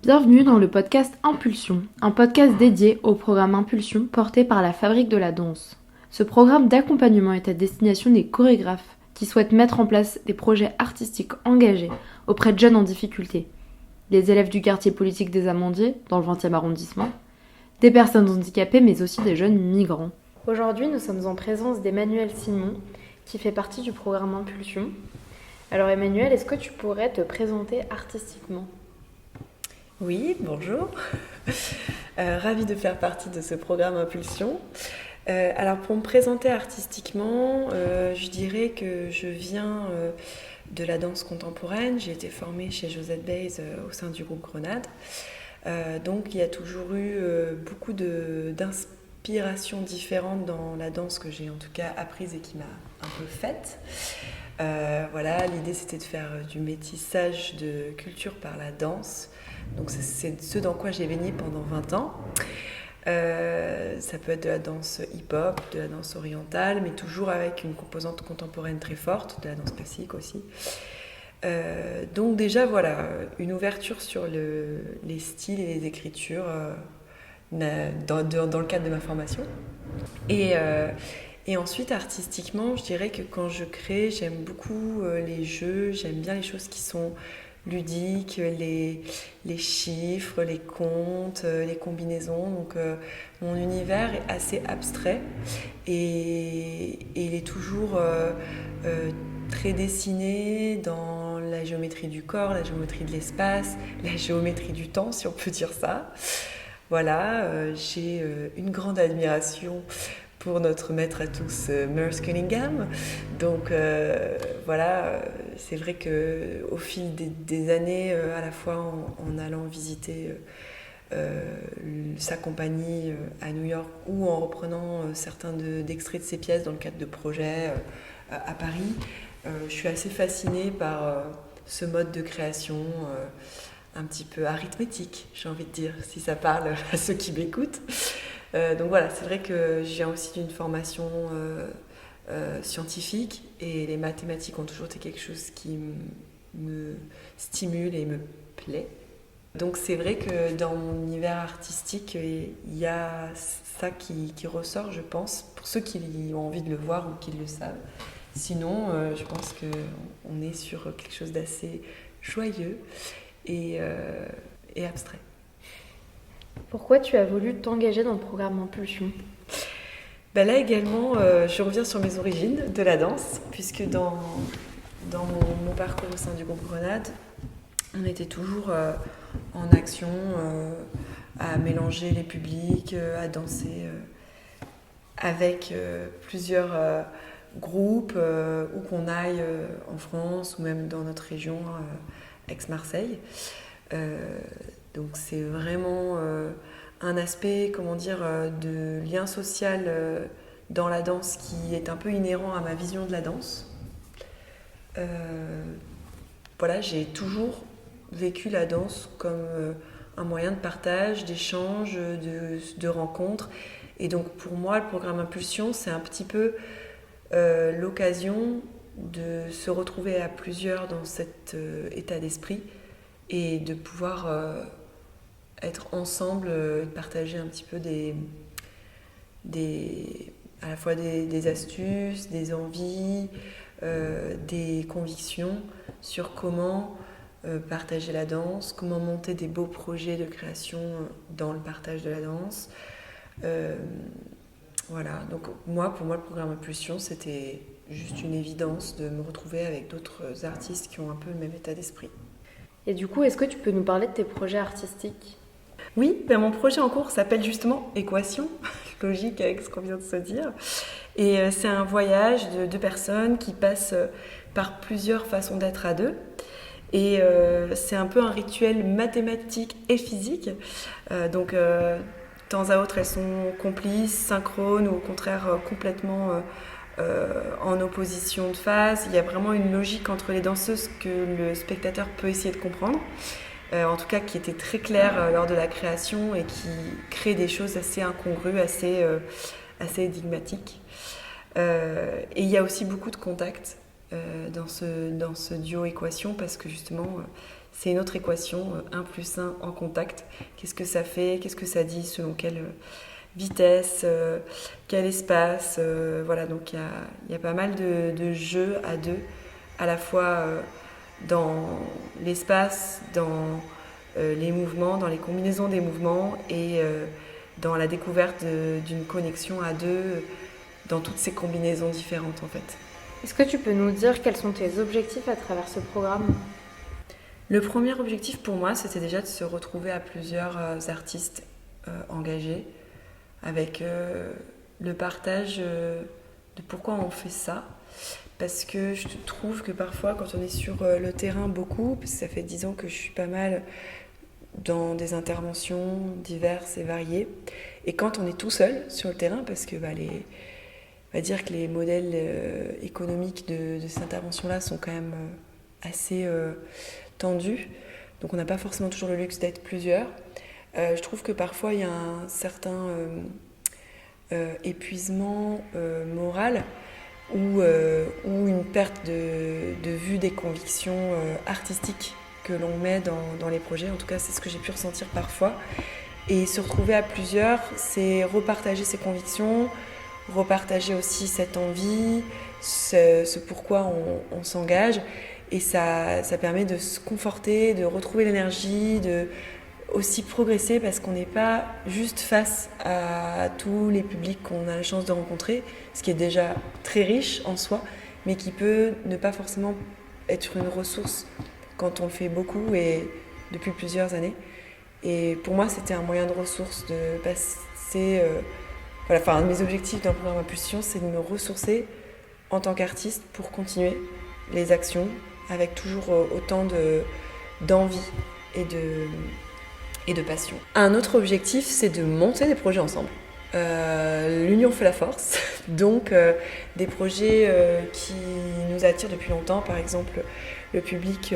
Bienvenue dans le podcast Impulsion, un podcast dédié au programme Impulsion porté par la Fabrique de la Danse. Ce programme d'accompagnement est à destination des chorégraphes qui souhaitent mettre en place des projets artistiques engagés auprès de jeunes en difficulté, les élèves du quartier politique des Amandiers, dans le 20e arrondissement, des personnes handicapées mais aussi des jeunes migrants. Aujourd'hui, nous sommes en présence d'Emmanuel Simon, qui fait partie du programme Impulsion. Alors Emmanuel, est-ce que tu pourrais te présenter artistiquement ? Oui, bonjour. Ravie de faire partie de ce programme Impulsion. Alors pour me présenter artistiquement, je dirais que je viens de la danse contemporaine. J'ai été formée chez Josette Bays au sein du groupe Grenade. Donc il y a toujours eu beaucoup d'inspirations différentes dans la danse que j'ai en tout cas apprise et qui m'a un peu faite. Voilà, l'idée c'était de faire du métissage de culture par la danse. Donc c'est ce dans quoi j'ai baigné pendant 20 ans. Ça peut être de la danse hip-hop, de la danse orientale, mais toujours avec une composante contemporaine très forte, de la danse classique aussi. Donc déjà voilà, une ouverture sur les styles et les écritures dans le cadre de ma formation. Et ensuite, artistiquement, je dirais que quand je crée, j'aime beaucoup les jeux, j'aime bien les choses qui sont ludiques, les chiffres, les comptes, les combinaisons. Donc mon univers est assez abstrait et il est toujours très dessiné dans la géométrie du corps, la géométrie de l'espace, la géométrie du temps, si on peut dire ça. Voilà, j'ai une grande admiration pour notre maître à tous, Merce Cunningham. Donc voilà, c'est vrai qu'au fil des années, à la fois en allant visiter sa compagnie à New York ou en reprenant certains d'extraits de ses pièces dans le cadre de projets à Paris, je suis assez fascinée par ce mode de création un petit peu arithmétique, j'ai envie de dire, si ça parle à ceux qui m'écoutent. Donc voilà, c'est vrai que je viens aussi d'une formation scientifique et les mathématiques ont toujours été quelque chose qui me stimule et me plaît. Donc c'est vrai que dans mon univers artistique, il y a ça qui ressort, je pense, pour ceux qui ont envie de le voir ou qui le savent. Sinon, je pense qu'on est sur quelque chose d'assez joyeux et abstrait. Pourquoi tu as voulu t'engager dans le programme Impulsion ? Ben là également, je reviens sur mes origines de la danse, puisque dans mon parcours au sein du groupe Grenade, on était toujours en action, à mélanger les publics, à danser avec plusieurs groupes, où qu'on aille en France ou même dans notre région, Aix-Marseille. Donc c'est vraiment un aspect, de lien social dans la danse qui est un peu inhérent à ma vision de la danse. Voilà, j'ai toujours vécu la danse comme un moyen de partage, d'échange, de rencontre. Et donc pour moi, le programme Impulsion, c'est un petit peu l'occasion de se retrouver à plusieurs dans cet état d'esprit et de pouvoir être ensemble, partager un petit peu à la fois des astuces, des envies, des convictions sur comment partager la danse, comment monter des beaux projets de création dans le partage de la danse. Voilà, donc pour moi, le programme Impulsion, c'était juste une évidence de me retrouver avec d'autres artistes qui ont un peu le même état d'esprit. Et du coup, est-ce que tu peux nous parler de tes projets artistiques ? Oui, mon projet en cours s'appelle justement Équation, logique avec ce qu'on vient de se dire. Et c'est un voyage de deux personnes qui passent par plusieurs façons d'être à deux. Et c'est un peu un rituel mathématique et physique. Donc, de temps à autre, elles sont complices, synchrones ou au contraire complètement en opposition de phase. Il y a vraiment une logique entre les danseuses que le spectateur peut essayer de comprendre. En tout cas qui était très clair lors de la création et qui crée des choses assez incongrues, assez énigmatiques. Et il y a aussi beaucoup de contacts dans ce duo Équation parce que justement c'est une autre équation, 1 plus 1 en contact. Qu'est-ce que ça fait? Qu'est-ce que ça dit selon quelle vitesse, quel espace? Voilà, donc il y a pas mal de jeux à deux, à la fois dans l'espace, dans les mouvements, dans les combinaisons des mouvements et dans la découverte d'une connexion à deux dans toutes ces combinaisons différentes en fait. Est-ce que tu peux nous dire quels sont tes objectifs à travers ce programme? Le premier objectif pour moi, c'était déjà de se retrouver à plusieurs artistes engagés avec le partage de pourquoi on fait ça. Parce que je trouve que parfois, quand on est sur le terrain beaucoup, parce que ça fait 10 ans que je suis pas mal dans des interventions diverses et variées, et quand on est tout seul sur le terrain, parce que on va dire que les modèles économiques de ces interventions-là sont quand même assez tendus, donc on n'a pas forcément toujours le luxe d'être plusieurs. Je trouve que parfois il y a un certain épuisement moral ou une perte de vue des convictions artistiques que l'on met dans les projets. En tout cas, c'est ce que j'ai pu ressentir parfois. Et se retrouver à plusieurs, c'est repartager ses convictions, repartager aussi cette envie, ce pourquoi on s'engage. Et ça permet de se conforter, de retrouver l'énergie, de aussi progresser parce qu'on n'est pas juste face à tous les publics qu'on a la chance de rencontrer, ce qui est déjà très riche en soi, mais qui peut ne pas forcément être une ressource quand on le fait beaucoup et depuis plusieurs années. Et pour moi, c'était un moyen de ressource de passer... voilà, enfin, un de mes objectifs dans le programme Impulsion, c'est de me ressourcer en tant qu'artiste pour continuer les actions avec toujours autant d'envie et de passion. Un autre objectif, c'est de monter des projets ensemble. L'union fait la force, donc des projets qui nous attirent depuis longtemps, par exemple le public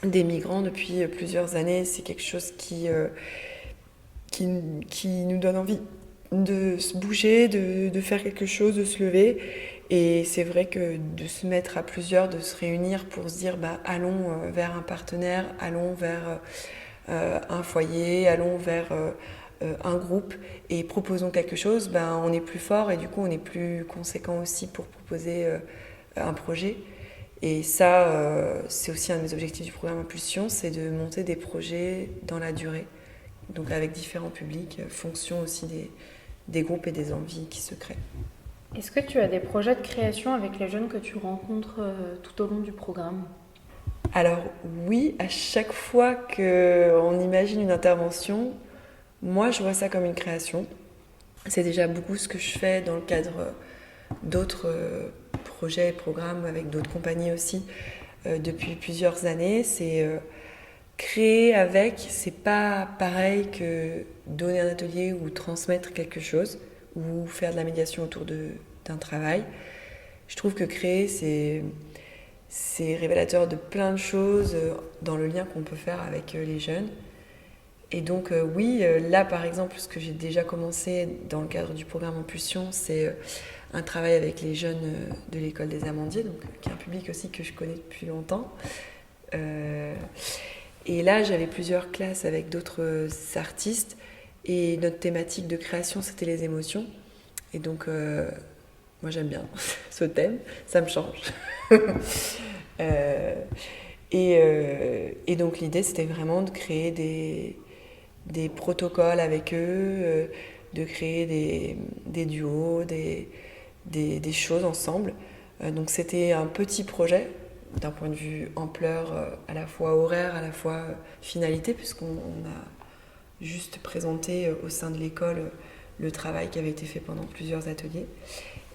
des migrants depuis plusieurs années, c'est quelque chose qui nous donne envie de se bouger, de faire quelque chose, de se lever. Et c'est vrai que de se mettre à plusieurs, de se réunir pour se dire allons vers un partenaire, allons vers un foyer, allons vers un groupe et proposons quelque chose, on est plus fort et du coup on est plus conséquent aussi pour proposer un projet. Et ça, c'est aussi un de mes objectifs du programme Impulsion, c'est de monter des projets dans la durée, donc avec différents publics, fonction aussi des groupes et des envies qui se créent. Est-ce que tu as des projets de création avec les jeunes que tu rencontres tout au long du programme? Alors oui, à chaque fois qu'on imagine une intervention, moi je vois ça comme une création. C'est déjà beaucoup ce que je fais dans le cadre d'autres projets et programmes avec d'autres compagnies aussi depuis plusieurs années. C'est créer avec, c'est pas pareil que donner un atelier ou transmettre quelque chose ou faire de la médiation autour d'un travail. Je trouve que créer, c'est révélateur de plein de choses dans le lien qu'on peut faire avec les jeunes. Et donc oui, là par exemple, ce que j'ai déjà commencé dans le cadre du programme Impulsion, c'est un travail avec les jeunes de l'école des Amandiers, donc, qui est un public aussi que je connais depuis longtemps. Et là, j'avais plusieurs classes avec d'autres artistes, et notre thématique de création, c'était les émotions. Et donc, moi j'aime bien ce thème, ça me change. Et donc l'idée, c'était vraiment de créer des protocoles avec eux, de créer des duos, des choses ensemble. Donc c'était un petit projet d'un point de vue ampleur, à la fois horaire, à la fois finalité, puisqu'on a juste présenté au sein de l'école le travail qui avait été fait pendant plusieurs ateliers.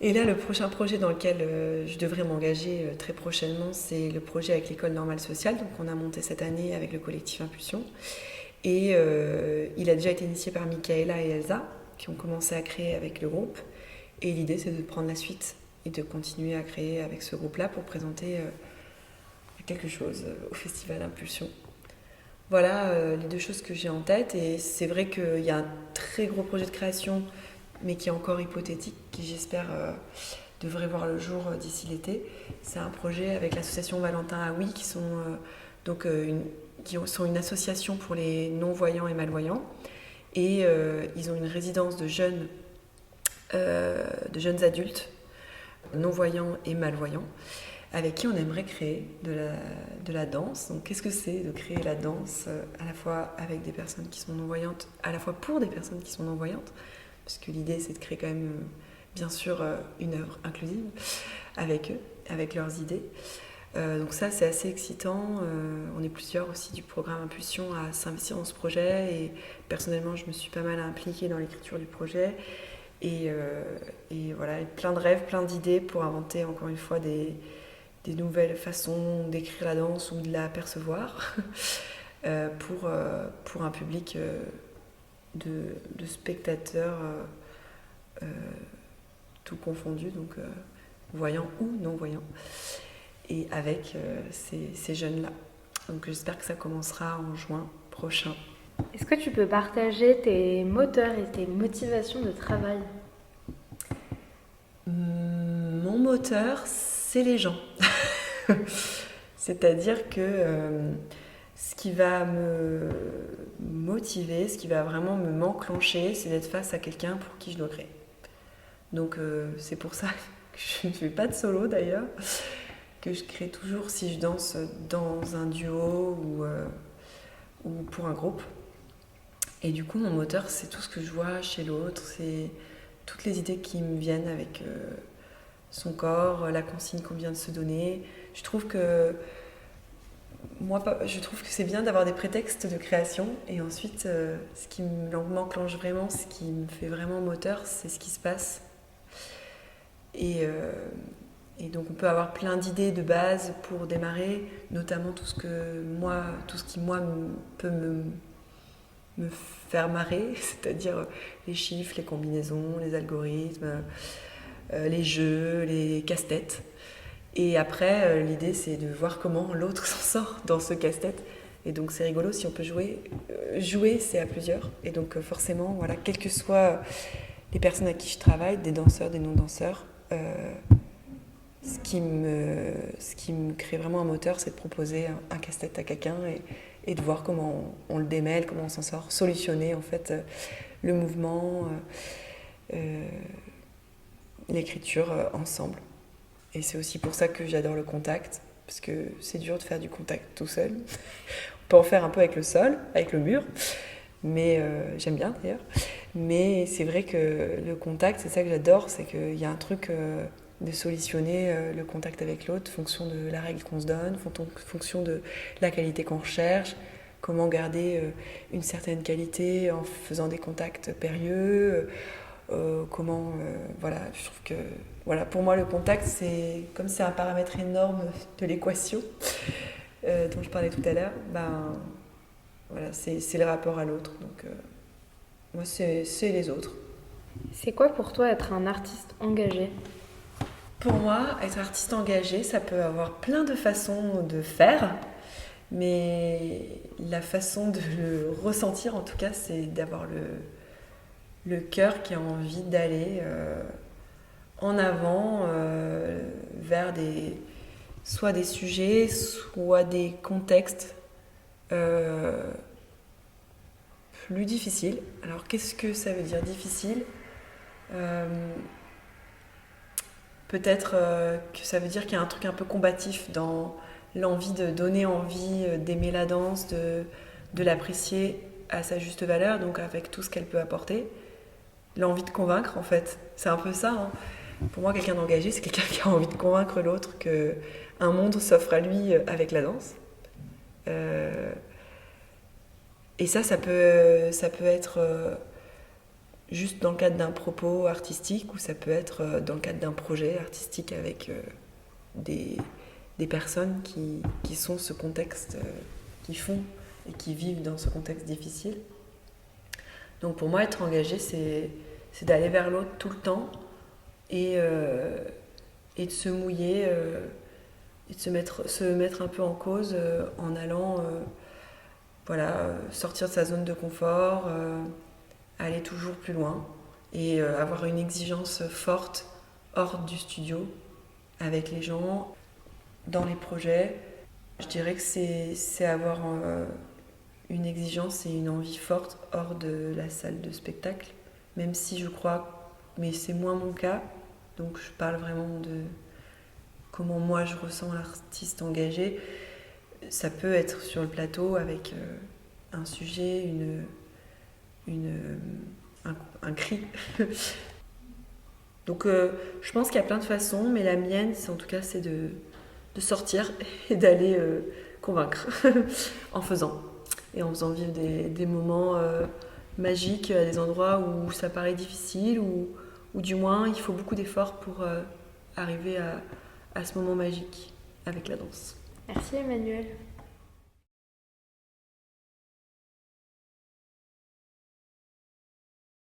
Et là, le prochain projet dans lequel je devrais m'engager très prochainement, c'est le projet avec l'école normale sociale, donc on a monté cette année avec le collectif Impulsion. Et il a déjà été initié par Michaela et Elsa, qui ont commencé à créer avec le groupe. Et l'idée, c'est de prendre la suite et de continuer à créer avec ce groupe-là pour présenter quelque chose au Festival Impulsion. Voilà les deux choses que j'ai en tête. Et c'est vrai qu'il y a un très gros projet de création, mais qui est encore hypothétique, qui j'espère devrait voir le jour d'ici l'été. C'est un projet avec l'association Valentin Aoui, qui sont donc sont une association pour les non-voyants et malvoyants. Et ils ont une résidence de jeunes adultes, non-voyants et malvoyants, avec qui on aimerait créer de la danse. Donc qu'est-ce que c'est de créer la danse à la fois avec des personnes qui sont non-voyantes, à la fois pour des personnes qui sont non-voyantes, parce que l'idée c'est de créer quand même, bien sûr, une œuvre inclusive avec eux, avec leurs idées. Donc ça c'est assez excitant. On est plusieurs aussi du programme Impulsion à s'investir dans ce projet, et personnellement je me suis pas mal impliquée dans l'écriture du projet. Et voilà, plein de rêves, plein d'idées pour inventer encore une fois des nouvelles façons d'écrire la danse ou de la percevoir pour un public de spectateurs tout confondus, donc voyants ou non-voyants, et avec ces jeunes-là. Donc j'espère que ça commencera en juin prochain. Est-ce que tu peux partager tes moteurs et tes motivations de travail ? Mon moteur, c'est les gens. C'est-à-dire que ce qui va me motiver, ce qui va vraiment m'enclencher, c'est d'être face à quelqu'un pour qui je dois créer. Donc c'est pour ça que je ne fais pas de solo d'ailleurs, que je crée toujours si je danse dans un duo ou pour un groupe. Et du coup, mon moteur, c'est tout ce que je vois chez l'autre, c'est toutes les idées qui me viennent avec son corps, la consigne qu'on vient de se donner. Je trouve que c'est bien d'avoir des prétextes de création, et ensuite, ce qui m'enclenche vraiment, ce qui me fait vraiment moteur, c'est ce qui se passe. Et donc, on peut avoir plein d'idées de base pour démarrer, notamment tout ce qui peut me faire marrer, c'est-à-dire les chiffres, les combinaisons, les algorithmes, les jeux, les casse-têtes. Et après, l'idée, c'est de voir comment l'autre s'en sort dans ce casse-tête. Et donc, c'est rigolo, si on peut jouer. Jouer, c'est à plusieurs. Et donc, forcément, voilà, quelles que soient les personnes avec qui je travaille, des danseurs, des non-danseurs, ce qui me crée vraiment un moteur, c'est de proposer un casse-tête à quelqu'un et de voir comment on le démêle, comment on s'en sort, solutionner en fait le mouvement, l'écriture ensemble. Et c'est aussi pour ça que j'adore le contact, parce que c'est dur de faire du contact tout seul. On peut en faire un peu avec le sol, avec le mur, mais j'aime bien d'ailleurs. Mais c'est vrai que le contact, c'est ça que j'adore, c'est qu'il y a un truc de solutionner le contact avec l'autre, fonction de la règle qu'on se donne, fonction de la qualité qu'on recherche, comment garder une certaine qualité en faisant des contacts périlleux, voilà, je trouve que voilà, pour moi le contact c'est un paramètre énorme de l'équation dont je parlais tout à l'heure, voilà, c'est le rapport à l'autre, donc moi c'est les autres. C'est quoi pour toi être un artiste engagé ? Pour moi, être artiste engagé, ça peut avoir plein de façons de faire, mais la façon de le ressentir en tout cas, c'est d'avoir le cœur qui a envie d'aller en avant vers soit des sujets, soit des contextes plus difficiles. Alors qu'est-ce que ça veut dire difficile ? Peut-être que ça veut dire qu'il y a un truc un peu combatif dans l'envie de donner envie d'aimer la danse, de l'apprécier à sa juste valeur, donc avec tout ce qu'elle peut apporter. L'envie de convaincre, en fait, c'est un peu ça. Hein. Pour moi, quelqu'un d'engagé, c'est quelqu'un qui a envie de convaincre l'autre qu'un monde s'offre à lui avec la danse. Et ça peut être juste dans le cadre d'un propos artistique, ou ça peut être dans le cadre d'un projet artistique avec des personnes qui sont ce contexte, qui font et qui vivent dans ce contexte difficile. Donc pour moi, être engagé, c'est d'aller vers l'autre tout le temps et de se mouiller et de se mettre un peu en cause en allant sortir de sa zone de confort, aller toujours plus loin et avoir une exigence forte hors du studio avec les gens, dans les projets, Je dirais que c'est avoir une exigence et une envie forte hors de la salle de spectacle, même si je crois, mais c'est moins mon cas, donc je parle vraiment de comment moi je ressens l'artiste engagé. Ça peut être sur le plateau avec un sujet, un cri. Donc je pense qu'il y a plein de façons, mais la mienne, en tout cas, c'est de sortir et d'aller convaincre en faisant. Et en faisant vivre des moments magiques à des endroits où ça paraît difficile, ou du moins il faut beaucoup d'efforts pour arriver à ce moment magique avec la danse. Merci Emmanuel.